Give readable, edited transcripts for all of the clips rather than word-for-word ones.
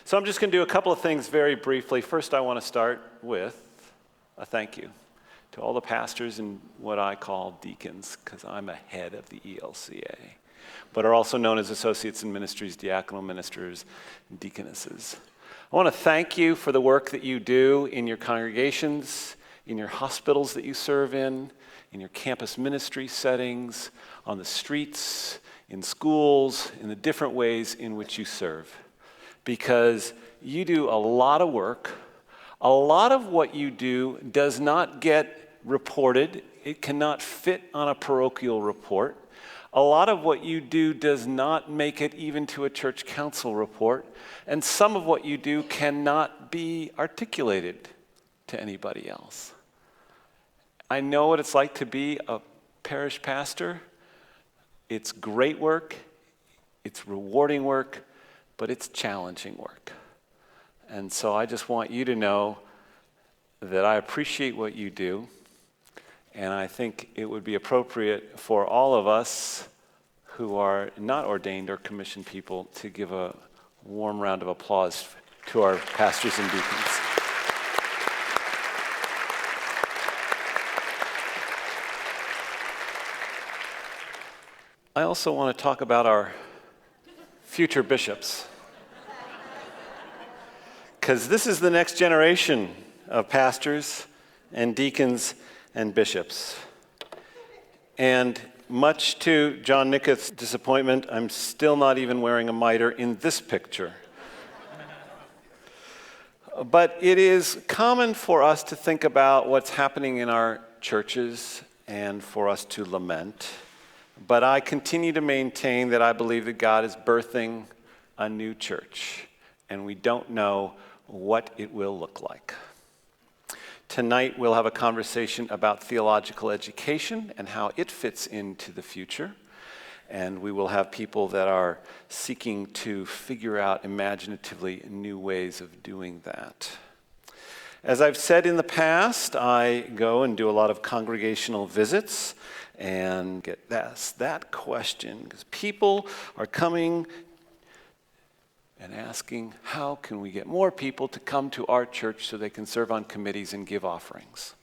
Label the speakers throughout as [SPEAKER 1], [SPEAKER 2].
[SPEAKER 1] So I'm just going to do a couple of things very briefly. First, I want to start with a thank you to all the pastors and what I call deacons, because I'm a head of the ELCA, but are also known as associates in ministries, diaconal ministers, and deaconesses. I want to thank you for the work that you do in your congregations, in your hospitals that you serve in your campus ministry settings, on the streets, in schools, in the different ways in which you serve. Because you do a lot of work. A lot of what you do does not get reported. It cannot fit on a parochial report. A lot of what you do does not make it even to a church council report. And some of what you do cannot be articulated to anybody else. I know what it's like to be a parish pastor. It's great work, it's rewarding work, but it's challenging work. And so I just want you to know that I appreciate what you do, and I think it would be appropriate for all of us who are not ordained or commissioned people to give a warm round of applause to our pastors and deacons. I also want to talk about our future bishops, because this is the next generation of pastors and deacons and bishops. And much to John Nicketh's disappointment, I'm still not even wearing a mitre in this picture. But it is common for us to think about what's happening in our churches and for us to lament. But I continue to maintain that I believe that God is birthing a new church, and we don't know what it will look like. Tonight, we'll have a conversation about theological education and how it fits into the future. And we will have people that are seeking to figure out imaginatively new ways of doing that. As I've said in the past, I go and do a lot of congregational visits and get asked that question, because people are coming and asking, how can we get more people to come to our church so they can serve on committees and give offerings?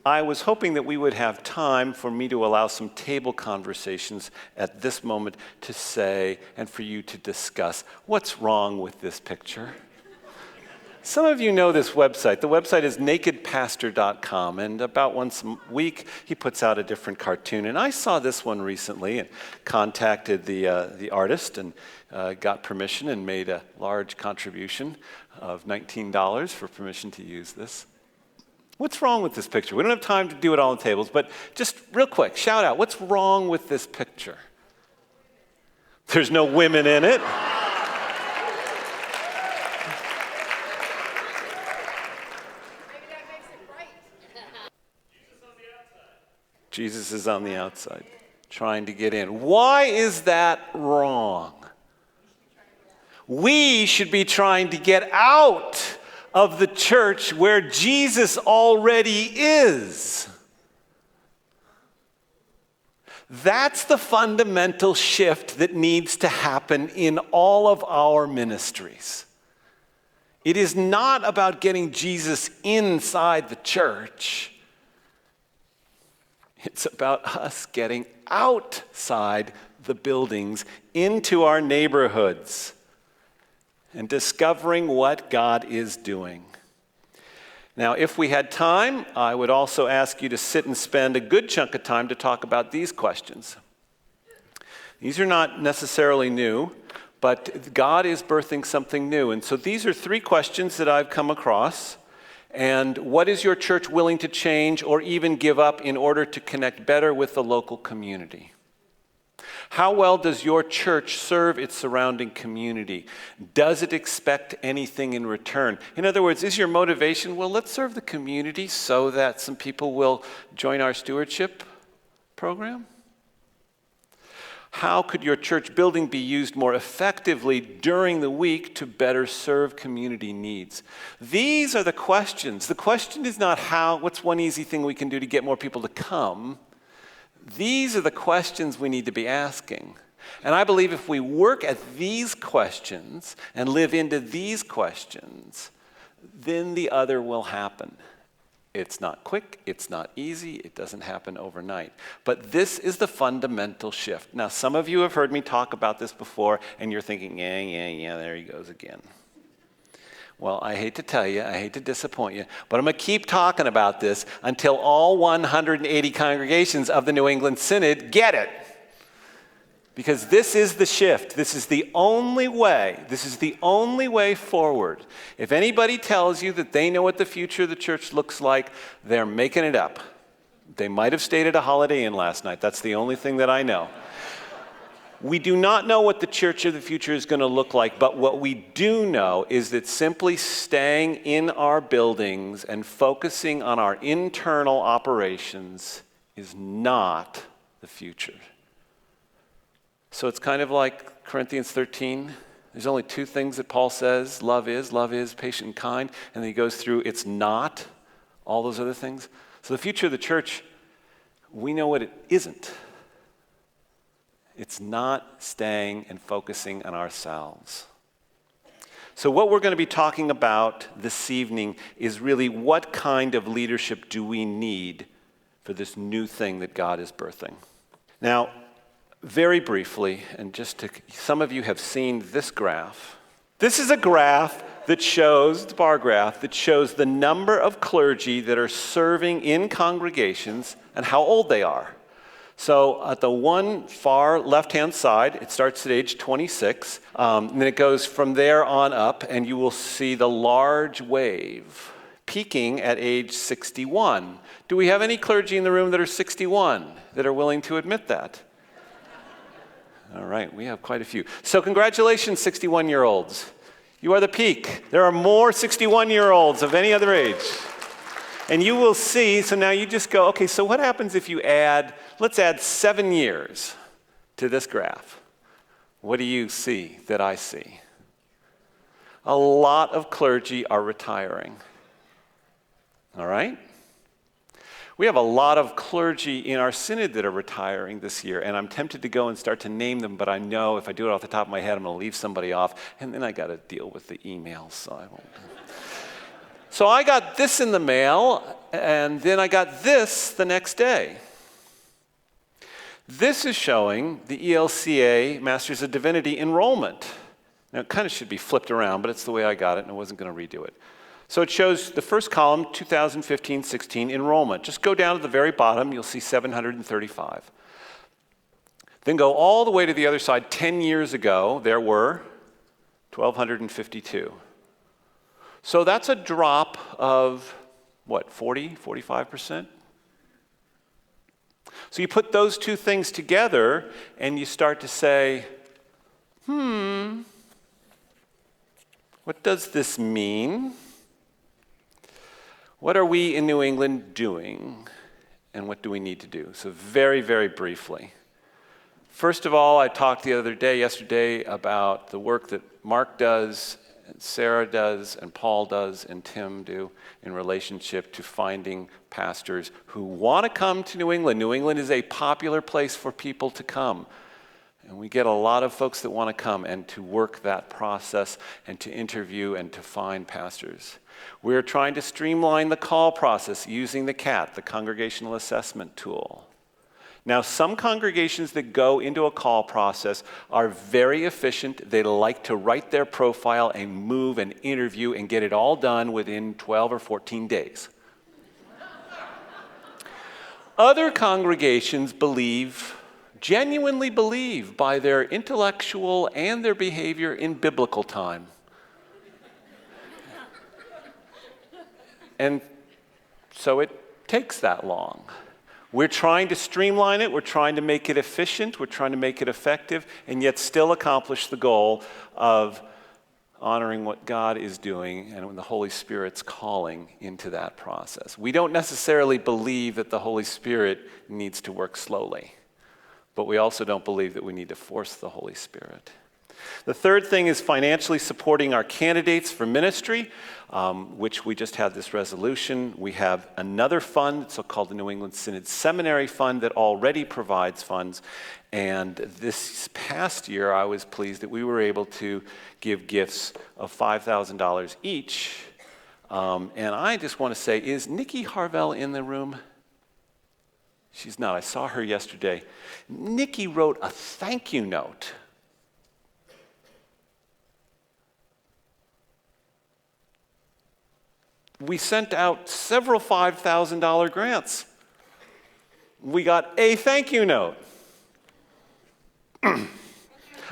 [SPEAKER 1] I was hoping that we would have time for me to allow some table conversations at this moment to say, and for you to discuss, what's wrong with this picture? Some of you know this website. The website is nakedpastor.com, and about once a week, he puts out a different cartoon. And I saw this one recently and contacted the artist and got permission and made a large contribution of $19 for permission to use this. What's wrong with this picture? We don't have time to do it all on tables, but just real quick, shout out, what's wrong with this picture? There's no women in it. Jesus is on the outside, trying to get in. Why is that wrong? We should be trying to get out of the church where Jesus already is. That's the fundamental shift that needs to happen in all of our ministries. It is not about getting Jesus inside the church. It's about us getting outside the buildings into our neighborhoods and discovering what God is doing. Now, if we had time, I would also ask you to sit and spend a good chunk of time to talk about these questions. These are not necessarily new, but God is birthing something new. And so these are 3 questions that I've come across. And what is your church willing to change or even give up in order to connect better with the local community? How well does your church serve its surrounding community? Does it expect anything in return? In other words, is your motivation, well, let's serve the community so that some people will join our stewardship program? How could your church building be used more effectively during the week to better serve community needs? These are the questions. The question is not what's one easy thing we can do to get more people to come. These are the questions we need to be asking. And I believe if we work at these questions and live into these questions, then the other will happen. It's not quick, it's not easy, it doesn't happen overnight. But this is the fundamental shift. Now, some of you have heard me talk about this before, and you're thinking, yeah, there he goes again. Well, I hate to tell you, I hate to disappoint you, but I'm going to keep talking about this until all 180 congregations of the New England Synod get it. Because this is the shift. This is the only way. This is the only way forward. If anybody tells you that they know what the future of the church looks like, they're making it up. They might have stayed at a Holiday Inn last night. That's the only thing that I know. We do not know what the church of the future is going to look like, but what we do know is that simply staying in our buildings and focusing on our internal operations is not the future. So it's kind of like Corinthians 13. There's only two things that Paul says. Love is, patient and kind. And then he goes through, it's not, all those other things. So the future of the church, we know what it isn't. It's not staying and focusing on ourselves. So what we're going to be talking about this evening is really what kind of leadership do we need for this new thing that God is birthing. Now, very briefly, and some of you have seen this graph. This is a graph that shows, the bar graph, that shows the number of clergy that are serving in congregations and how old they are. So at the one far left-hand side, it starts at age 26, and then it goes from there on up, and you will see the large wave peaking at age 61. Do we have any clergy in the room that are 61 that are willing to admit that? All right, we have quite a few. So congratulations, 61-year-olds. You are the peak. There are more 61-year-olds of any other age. And you will see, so now you just go, okay, so what happens if you let's add 7 years to this graph? What do you see that I see? A lot of clergy are retiring. All right? We have a lot of clergy in our synod that are retiring this year, and I'm tempted to go and start to name them, but I know if I do it off the top of my head, I'm going to leave somebody off, and then I got to deal with the emails, so I won't. So I got this in the mail, and then I got this the next day. This is showing the ELCA Masters of Divinity enrollment. Now, it kind of should be flipped around, but it's the way I got it, and I wasn't going to redo it. So it shows the first column, 2015-16 enrollment. Just go down to the very bottom, you'll see 735. Then go all the way to the other side. 10 years ago, there were 1,252. So that's a drop of, 45%? So you put those two things together, and you start to say, what does this mean? What are we in New England doing, and what do we need to do? So very, very briefly. First of all, I talked yesterday, about the work that Mark does, and Sarah does, and Paul does, and Tim do in relationship to finding pastors who want to come to New England. New England is a popular place for people to come. And we get a lot of folks that want to come and to work that process and to interview and to find pastors. We're trying to streamline the call process using the CAT, the Congregational Assessment Tool. Now, some congregations that go into a call process are very efficient. They like to write their profile and move and interview and get it all done within 12 or 14 days. Other congregations genuinely believe by their intellectual and their behavior in biblical time. And so it takes that long. We're trying to streamline it, we're trying to make it efficient, we're trying to make it effective, and yet still accomplish the goal of honoring what God is doing and when the Holy Spirit's calling into that process. We don't necessarily believe that the Holy Spirit needs to work slowly, but we also don't believe that we need to force the Holy Spirit. The third thing is financially supporting our candidates for ministry, which we just had this resolution. We have another fund, it's called the New England Synod Seminary Fund, that already provides funds. And this past year, I was pleased that we were able to give gifts of $5,000 each. And I just want to say, is Nikki Harvell in the room? She's not. I saw her yesterday. Nikki wrote a thank you note. We sent out several $5,000 grants. We got a thank you note.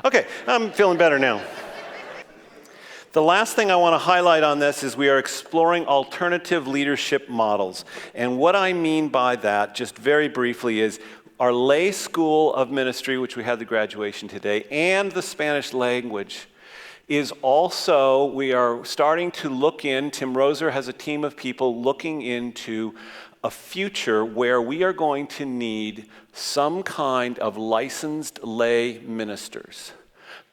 [SPEAKER 1] Okay, I'm feeling better now. The last thing I want to highlight on this is we are exploring alternative leadership models. And what I mean by that, just very briefly, is our lay school of ministry, which we had the graduation today, and the Spanish language is also, we are starting to look in, Tim Roser has a team of people looking into a future where we are going to need some kind of licensed lay ministers,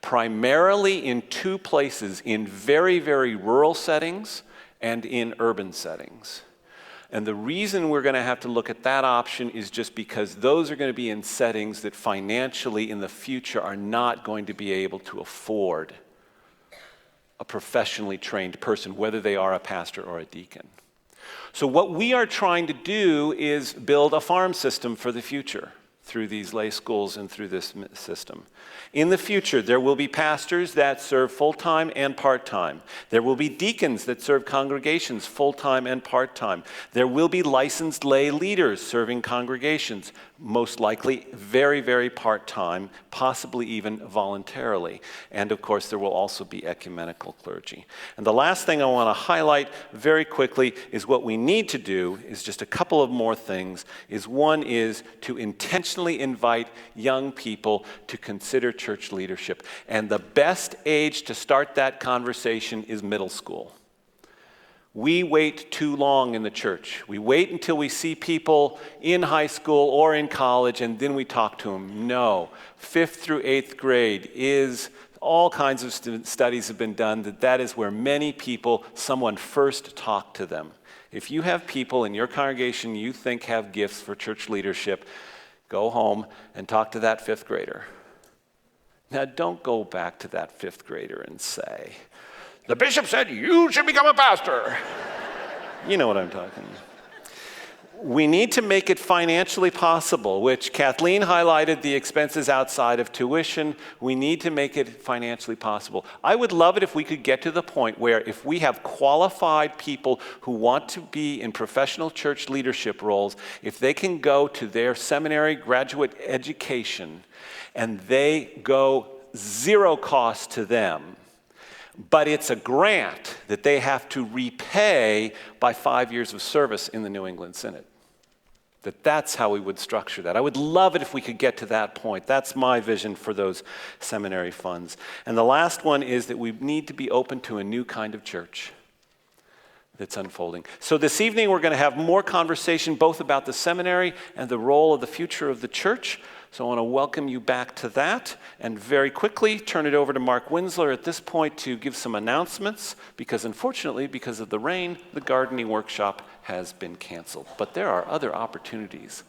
[SPEAKER 1] primarily in two places, in very, very rural settings and in urban settings. And the reason we're going to have to look at that option is just because those are going to be in settings that financially in the future are not going to be able to afford a professionally trained person, whether they are a pastor or a deacon. So what we are trying to do is build a farm system for the future through these lay schools and through this system. In the future, there will be pastors that serve full-time and part-time. There will be deacons that serve congregations full-time and part-time. There will be licensed lay leaders serving congregations, most likely very, very part-time, possibly even voluntarily. And of course, there will also be ecumenical clergy. And the last thing I want to highlight very quickly is what we need to do is just a couple of more things. One is to intentionally invite young people to consider church leadership. And the best age to start that conversation is middle school. We wait too long in the church. We wait until we see people in high school or in college, and then we talk to them. No, 5th through 8th grade is, all kinds of studies have been done, that is where many people, someone first talked to them. If you have people in your congregation you think have gifts for church leadership, go home and talk to that 5th grader. Now, don't go back to that 5th grader and say, the bishop said you should become a pastor. You know what I'm talking about. We need to make it financially possible, which Kathleen highlighted the expenses outside of tuition. We need to make it financially possible. I would love it if we could get to the point where if we have qualified people who want to be in professional church leadership roles, if they can go to their seminary graduate education and they go zero cost to them, but it's a grant that they have to repay by 5 years of service in the New England Synod. That's how we would structure that. I would love it if we could get to that point. That's my vision for those seminary funds. And the last one is that we need to be open to a new kind of church that's unfolding. So this evening we're going to have more conversation both about the seminary and the role of the future of the church. So I want to welcome you back to that and very quickly turn it over to Mark Winsler at this point to give some announcements because unfortunately, because of the rain, the gardening workshop has been canceled. But there are other opportunities